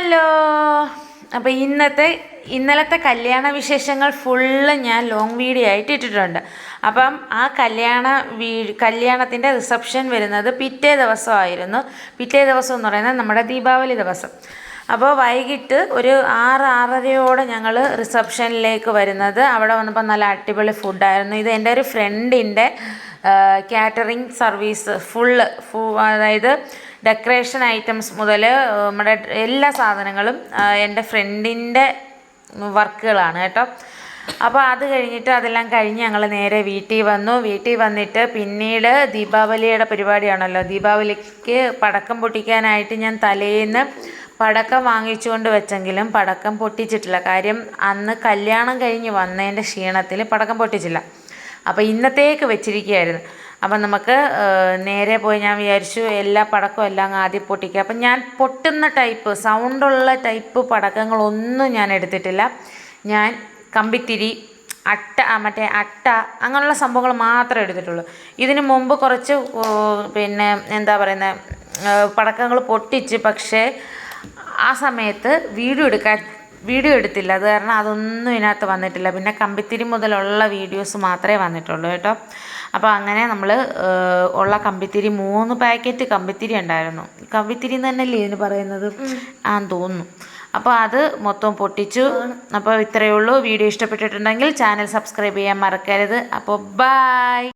Hello. അപ്പോൾ ഇന്നലത്തെ കല്യാണ വിശേഷങ്ങൾ ഫുള്ള് ഞാൻ ലോങ് വീഡിയോ ആയിട്ട് ഇട്ടിട്ടുണ്ട്. അപ്പം ആ കല്യാണത്തിൻ്റെ റിസപ്ഷൻ വരുന്നത് പിറ്റേ ദിവസമായിരുന്നു. പിറ്റേ ദിവസം എന്ന് പറയുന്നത് നമ്മുടെ ദീപാവലി ദിവസം. അപ്പോൾ വൈകിട്ട് ഒരു 6-6:30 ഞങ്ങൾ റിസപ്ഷനിലേക്ക് വരുന്നത്. അവിടെ വന്നപ്പോൾ നല്ല അടിപൊളി ഫുഡായിരുന്നു. ഇത് എൻ്റെ ഒരു ഫ്രണ്ടിൻ്റെ കാറ്ററിംഗ് സർവീസ് അതായത് ഡെക്കറേഷൻ ഐറ്റംസ് മുതൽ നമ്മുടെ എല്ലാ സാധനങ്ങളും എൻ്റെ ഫ്രണ്ടിൻ്റെ വർക്കുകളാണ് കേട്ടോ. അപ്പോൾ അത് കഴിഞ്ഞിട്ട് അതെല്ലാം കഴിഞ്ഞ് ഞങ്ങൾ നേരെ വീട്ടിൽ വന്നു. വീട്ടിൽ വന്നിട്ട് പിന്നീട് ദീപാവലിയുടെ പരിപാടിയാണല്ലോ. ദീപാവലിക്ക് പടക്കം പൊട്ടിക്കാനായിട്ട് ഞാൻ തലേന്ന് പടക്കം വാങ്ങിച്ചുകൊണ്ട് വെച്ചെങ്കിലും പടക്കം പൊട്ടിച്ചിട്ടില്ല. കാര്യം അന്ന് കല്യാണം കഴിഞ്ഞ് വന്നതിൻ്റെ ക്ഷീണത്തിൽ പടക്കം പൊട്ടിച്ചില്ല. അപ്പോൾ ഇന്നത്തേക്ക് വെച്ചിരിക്കുകയായിരുന്നു. അപ്പം നമുക്ക് നേരെ പോയി ഞാൻ വിചാരിച്ചു എല്ലാ പടക്കവും എല്ലാം ആദ്യം പൊട്ടിക്കുക. അപ്പം ഞാൻ പൊട്ടുന്ന ടൈപ്പ് സൗണ്ടുള്ള ടൈപ്പ് പടക്കങ്ങളൊന്നും ഞാൻ എടുത്തിട്ടില്ല. ഞാൻ കമ്പിത്തിരി, അട്ട അങ്ങനെയുള്ള സംഭവങ്ങൾ മാത്രമേ എടുത്തിട്ടുള്ളൂ. ഇതിന് മുമ്പ് കുറച്ച് പടക്കങ്ങൾ പൊട്ടിച്ച്, പക്ഷേ ആ സമയത്ത് വീഡിയോ എടുത്തില്ല. അത് കാരണം അതൊന്നും ഇതിനകത്ത് വന്നിട്ടില്ല. പിന്നെ കമ്പിത്തിരി മുതലുള്ള വീഡിയോസ് മാത്രമേ വന്നിട്ടുള്ളൂ കേട്ടോ. അപ്പോൾ അങ്ങനെ നമ്മൾ ഉള്ള കമ്പിത്തിരി 3 പാക്കറ്റ് കമ്പിത്തിരി ഉണ്ടായിരുന്നു. കമ്പിത്തിരി തന്നെയല്ലേ ഇതിന് പറയുന്നത് ആന്ന് തോന്നുന്നു. അപ്പോൾ അത് മൊത്തം പൊട്ടിച്ചു. അപ്പോൾ ഇത്രയേ ഉള്ളൂ. വീഡിയോ ഇഷ്ടപ്പെട്ടിട്ടുണ്ടെങ്കിൽ ചാനൽ സബ്സ്ക്രൈബ് ചെയ്യാൻ മറക്കരുത്. അപ്പോൾ ബൈ.